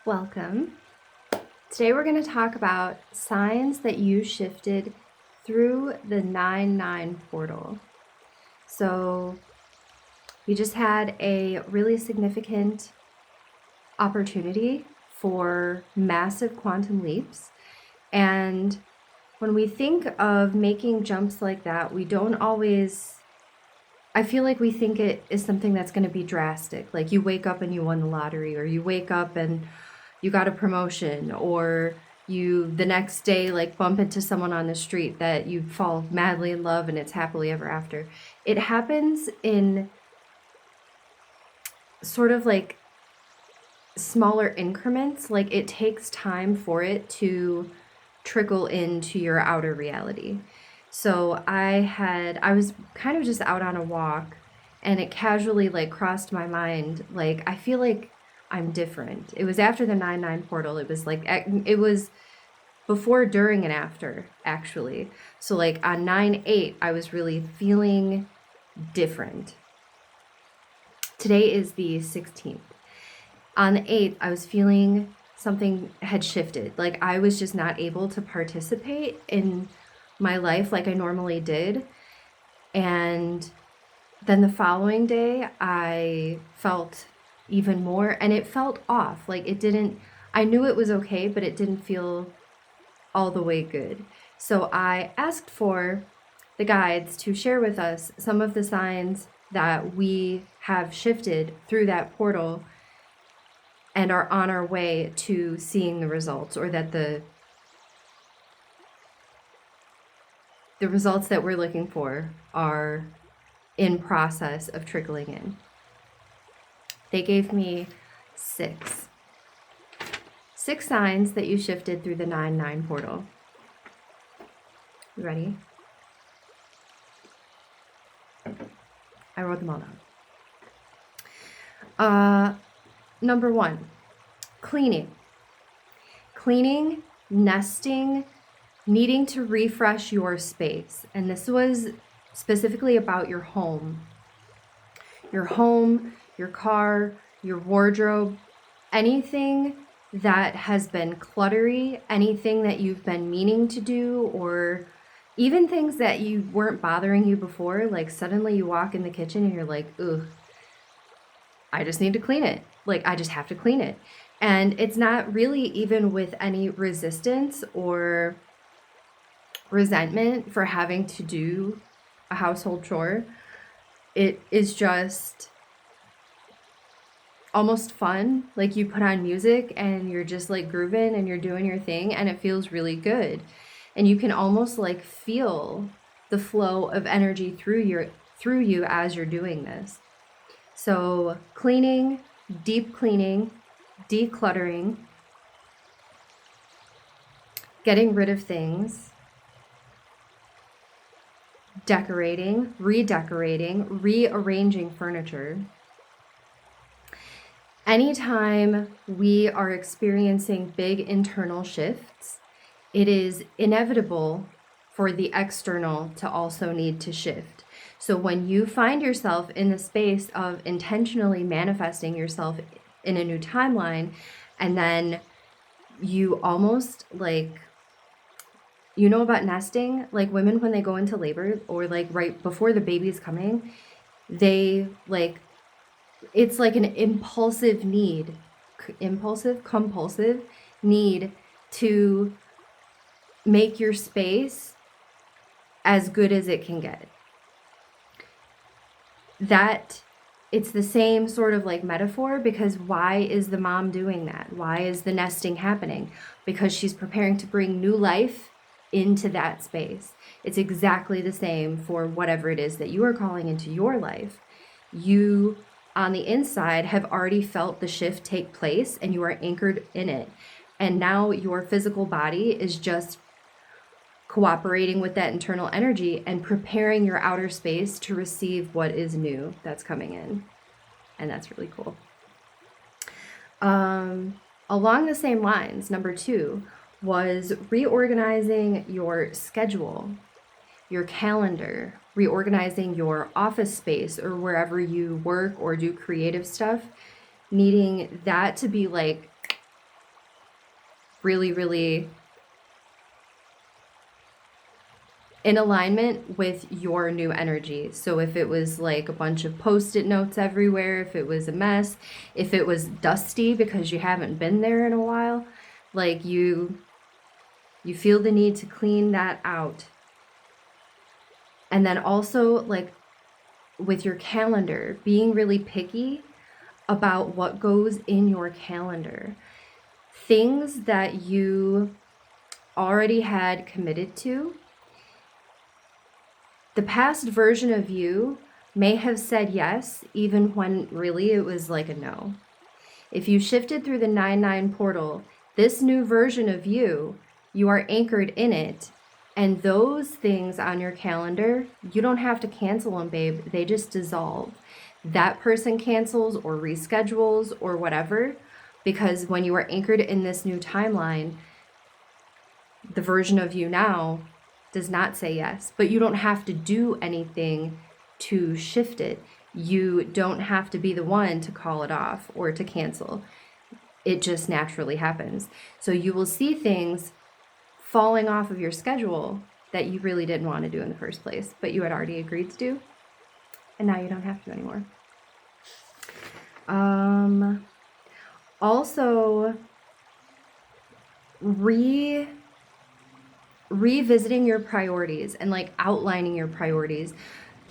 Welcome. Today we're going to talk about signs that you shifted through the 9-9 portal. So you just had a really significant opportunity for massive quantum leaps. And when we think of making jumps like that, we don't always, I feel like we think it is something that's going to be drastic. Like you wake up and you won the lottery, or you wake up and you got a promotion, or you the next day like bump into someone on the street that you fall madly in love and it's happily ever after. It happens in sort of like smaller increments. Like it takes time for it to trickle into your outer reality. So I was kind of just out on a walk, and it casually like crossed my mind, like I feel like I'm different. It was after the 9-9 portal. It was like it was before, during, and after, actually. So like on 9-8 I was really feeling different. Today is the 16th. On the 8th I was feeling something had shifted. Like I was just not able to participate in my life like I normally did. And then the following day I felt even more, and it felt off. Like it didn't, I knew it was okay, but it didn't feel all the way good. So I asked for the guides to share with us some of the signs that we have shifted through that portal and are on our way to seeing the results, or that the results that we're looking for are in process of trickling in. They gave me six signs that you shifted through the 9-9 portal. You ready? I wrote them all down. Number 1, cleaning, nesting, needing to refresh your space. And this was specifically about your home, your car, your wardrobe, anything that has been cluttery, anything that you've been meaning to do, or even things that you weren't bothering you before. Like suddenly you walk in the kitchen and you're like, ugh, I just need to clean it. Like I just have to clean it. And it's not really even with any resistance or resentment for having to do a household chore. It is just almost fun. Like you put on music and you're just like grooving and you're doing your thing, and it feels really good. And you can almost like feel the flow of energy through you as you're doing this. So cleaning, deep cleaning, decluttering, getting rid of things, decorating, redecorating, rearranging furniture. Anytime we are experiencing big internal shifts, it is inevitable for the external to also need to shift. So when you find yourself in the space of intentionally manifesting yourself in a new timeline, and then you almost like, you know about nesting, like women when they go into labor, or like right before the baby's coming, they like, it's like an compulsive need to make your space as good as it can get. That it's the same sort of like metaphor, because why is the mom doing that? Why is the nesting happening? Because she's preparing to bring new life into that space. It's exactly the same for whatever it is that you are calling into your life. You on the inside have already felt the shift take place, and you are anchored in it. And now your physical body is just cooperating with that internal energy and preparing your outer space to receive what is new that's coming in. And that's really cool. Along the same lines, number 2 was reorganizing your schedule, your calendar, reorganizing your office space or wherever you work or do creative stuff, needing that to be like really, really in alignment with your new energy. So if it was like a bunch of post-it notes everywhere, if it was a mess, if it was dusty because you haven't been there in a while, like you feel the need to clean that out. And then also, like with your calendar, being really picky about what goes in your calendar. Things that you already had committed to. The past version of you may have said yes, even when really it was like a no. If you shifted through the 9-9 portal, this new version of you, you are anchored in it. And those things on your calendar, you don't have to cancel them, babe. They just dissolve. That person cancels or reschedules or whatever, because when you are anchored in this new timeline, the version of you now does not say yes, but you don't have to do anything to shift it. You don't have to be the one to call it off or to cancel. It just naturally happens. So you will see things falling off of your schedule that you really didn't want to do in the first place, but you had already agreed to do, and now you don't have to anymore. Also, revisiting your priorities and like outlining your priorities.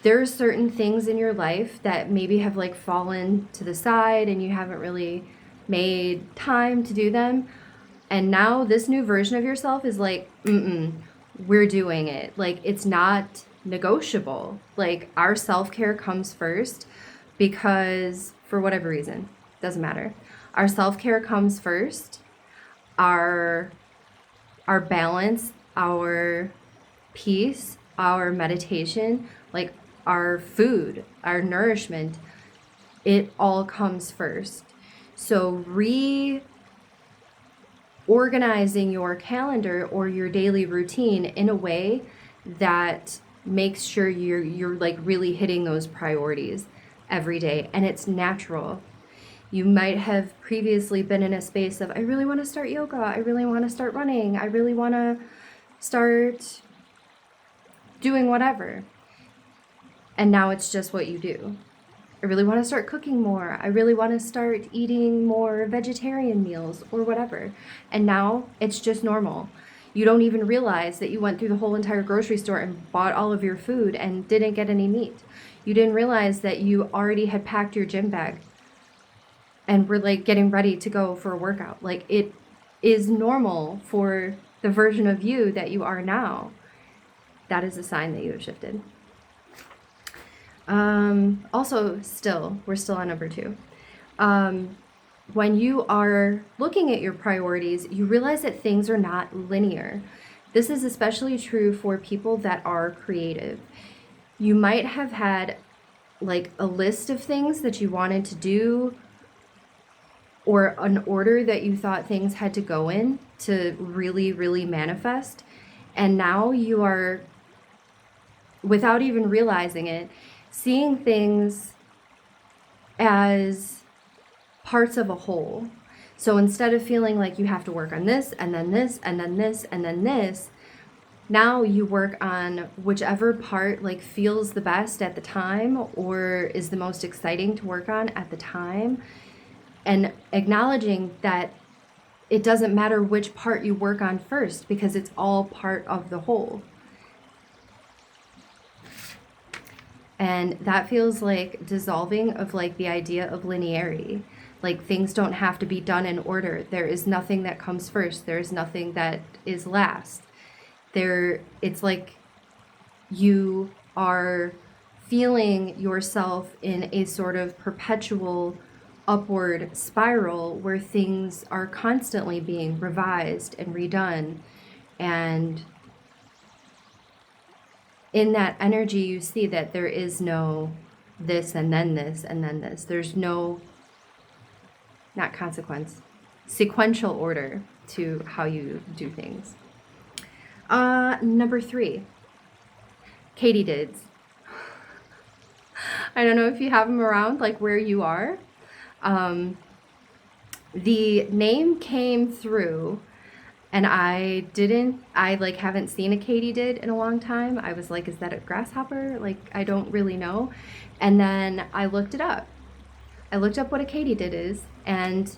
There's certain things in your life that maybe have like fallen to the side and you haven't really made time to do them. And now this new version of yourself is like, we're doing it. Like, it's not negotiable. Like, our self-care comes first because for whatever reason, doesn't matter. Our self-care comes first. Our balance, our peace, our meditation, like our food, our nourishment, it all comes first. So reorganizing your calendar or your daily routine in a way that makes sure you're like really hitting those priorities every day, and it's natural. You might have previously been in a space of, I really want to start yoga, I really want to start running, I really want to start doing whatever. And now it's just what you do. I really want to start cooking more. I really want to start eating more vegetarian meals or whatever. And now it's just normal. You don't even realize that you went through the whole entire grocery store and bought all of your food and didn't get any meat. You didn't realize that you already had packed your gym bag and were like getting ready to go for a workout. Like, it is normal for the version of you that you are now. That is a sign that you have shifted. Also, we're still on number 2. When you are looking at your priorities, you realize that things are not linear. This is especially true for people that are creative. You might have had like a list of things that you wanted to do, or an order that you thought things had to go in to really, really manifest. And now you are, without even realizing it, seeing things as parts of a whole. So instead of feeling like you have to work on this, and then this, and then this, and then this, now you work on whichever part like feels the best at the time or is the most exciting to work on at the time. And acknowledging that it doesn't matter which part you work on first because it's all part of the whole. And that feels like dissolving of like the idea of linearity. Like, things don't have to be done in order. There is nothing that comes first. There is nothing that is last. It's like you are feeling yourself in a sort of perpetual upward spiral where things are constantly being revised and redone. And in that energy, you see that there is no this and then this and then this. There's no, not consequence, sequential order to how you do things. Number 3, katydids. I don't know if you have them around, like where you are. The name came through And I like haven't seen a katydid in a long time. I was like, is that a grasshopper? Like, I don't really know. And then I looked it up. I looked up what a katydid is, and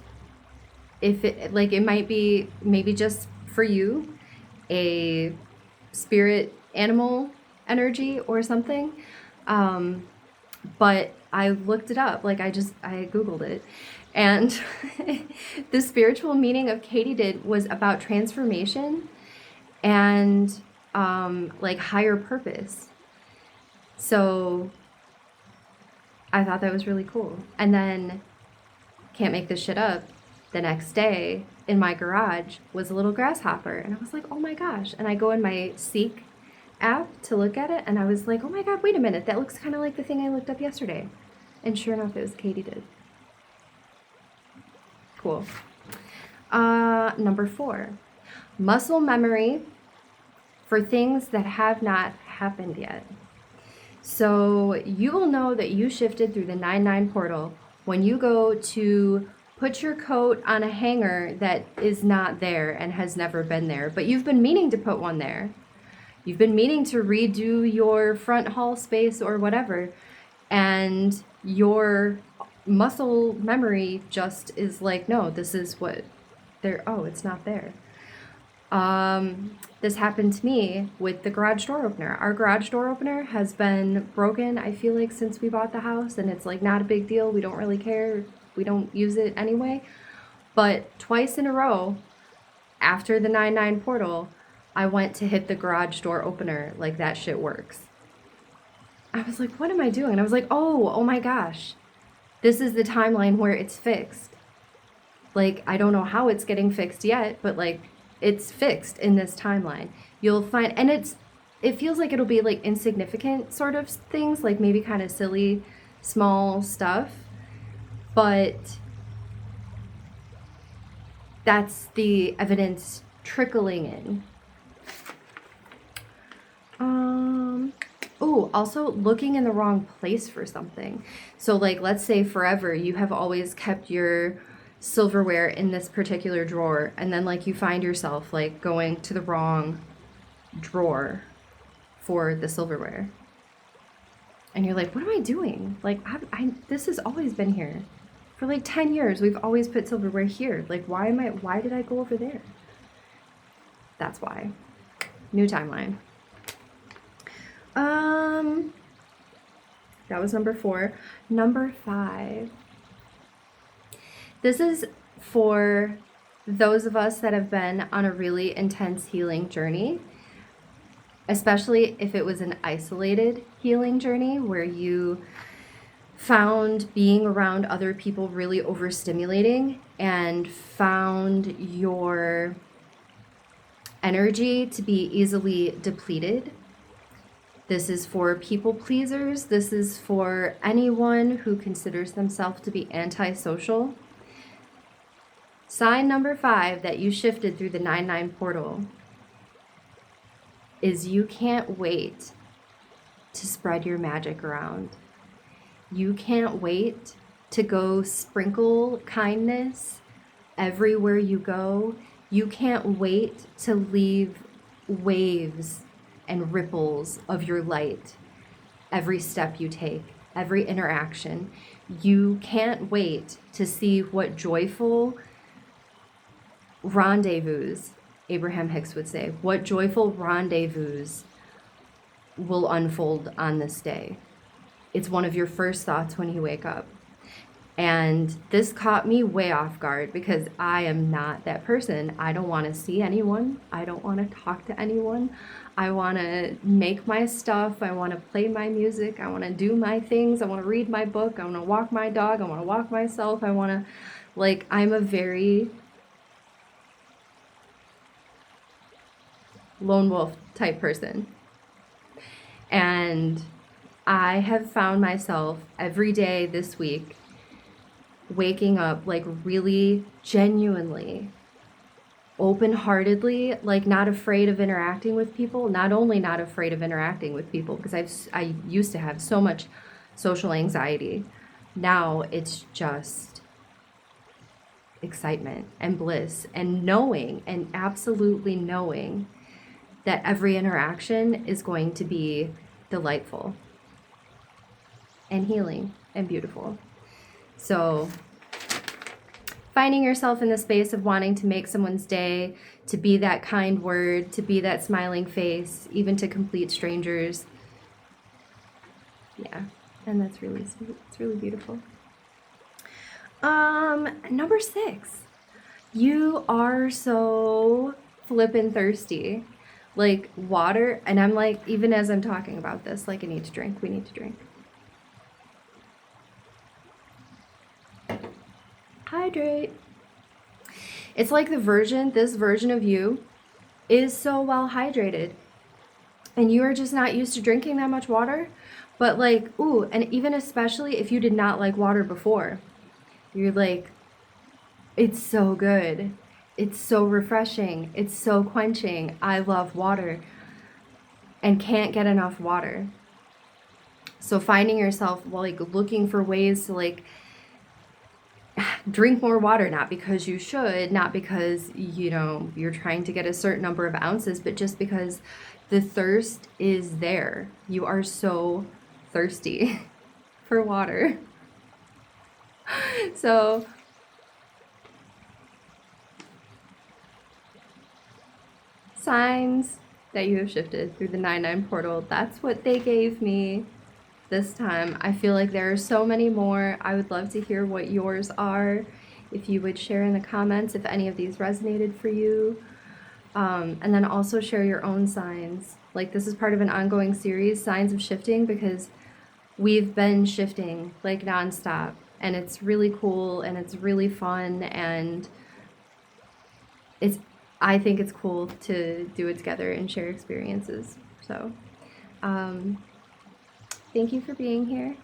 if it, like, it might be maybe just for you a spirit animal energy or something. Um, but I looked it up, like I Googled it. And the spiritual meaning of katydid was about transformation and like higher purpose. So I thought that was really cool. And then, can't make this shit up, the next day in my garage was a little grasshopper. And I was like, oh my gosh. And I go in my Seek app to look at it, and I was like, oh my god, wait a minute, that looks kind of like the thing I looked up yesterday. And sure enough, it was katydid. Cool. Number 4, muscle memory for things that have not happened yet. So you will know that you shifted through the 9-9 portal when you go to put your coat on a hanger that is not there and has never been there, but you've been meaning to put one there. You've been meaning to redo your front hall space or whatever, and your muscle memory just is like, no, this is what there, oh, it's not there. This happened to me with the garage door opener. Our garage door opener has been broken, I feel like, since we bought the house, and it's like not a big deal. We don't really care. We don't use it anyway. But twice in a row, after the 9-9 portal, I went to hit the garage door opener like that shit works. I was like, what am I doing? And I was like, oh my gosh. This is the timeline where it's fixed. Like, I don't know how it's getting fixed yet, but like, it's fixed in this timeline. You'll find, and it feels like it'll be like insignificant sort of things, like maybe kind of silly, small stuff, but that's the evidence trickling in. Oh, also looking in the wrong place for something. So like, let's say forever you have always kept your silverware in this particular drawer, and then like you find yourself like going to the wrong drawer for the silverware, and you're like, what am I doing? Like, this has always been here for like 10 years. We've always put silverware here. Like, why did I go over there? That's why. New timeline. That was number 4. Number 5. This is for those of us that have been on a really intense healing journey, especially if it was an isolated healing journey where you found being around other people really overstimulating and found your energy to be easily depleted. This is for people pleasers. This is for anyone who considers themselves to be antisocial. Sign number 5 that you shifted through the 9-9 portal is you can't wait to spread your magic around. You can't wait to go sprinkle kindness everywhere you go. You can't wait to leave waves and ripples of your light every step you take, every interaction. You can't wait to see what joyful rendezvous, Abraham Hicks would say, what joyful rendezvous will unfold on this day. It's one of your first thoughts when you wake up. And this caught me way off guard because I am not that person. I don't want to see anyone. I don't want to talk to anyone. I want to make my stuff. I want to play my music. I want to do my things. I want to read my book. I want to walk my dog. I want to walk myself. I want to, like, I'm a very lone wolf type person. And I have found myself every day this week waking up like really genuinely open-heartedly, like not afraid of interacting with people. Not only not afraid of interacting with people, because I used to have so much social anxiety. Now it's excitement and bliss, and knowing, and absolutely knowing that every interaction is going to be delightful and healing and beautiful. So finding yourself in the space of wanting to make someone's day, to be that kind word, to be that smiling face, even to complete strangers. Yeah, and that's really sweet. It's really beautiful. Number 6. You are so flippin' thirsty. Like water, and I'm like, even as I'm talking about this, like I need to drink. We need to drink. Hydrate. It's like this version of you is so well hydrated. And you are just not used to drinking that much water. But like, ooh, and even especially if you did not like water before, you're like, it's so good. It's so refreshing. It's so quenching. I love water and can't get enough water. So finding yourself like looking for ways to like drink more water, not because you should, not because, you know, you're trying to get a certain number of ounces, but just because the thirst is there. You are so thirsty for water. So signs that you have shifted through the 9-9 portal. That's what they gave me this time. I feel like there are so many more. I would love to hear what yours are. If you would share in the comments if any of these resonated for you. And then also share your own signs. Like this is part of an ongoing series, Signs of Shifting, because we've been shifting like nonstop. And it's really cool and it's really fun, and I think it's cool to do it together and share experiences. So thank you for being here.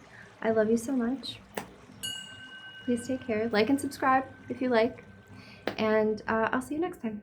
I love you so much. Please take care. Like and subscribe if you like. And I'll see you next time.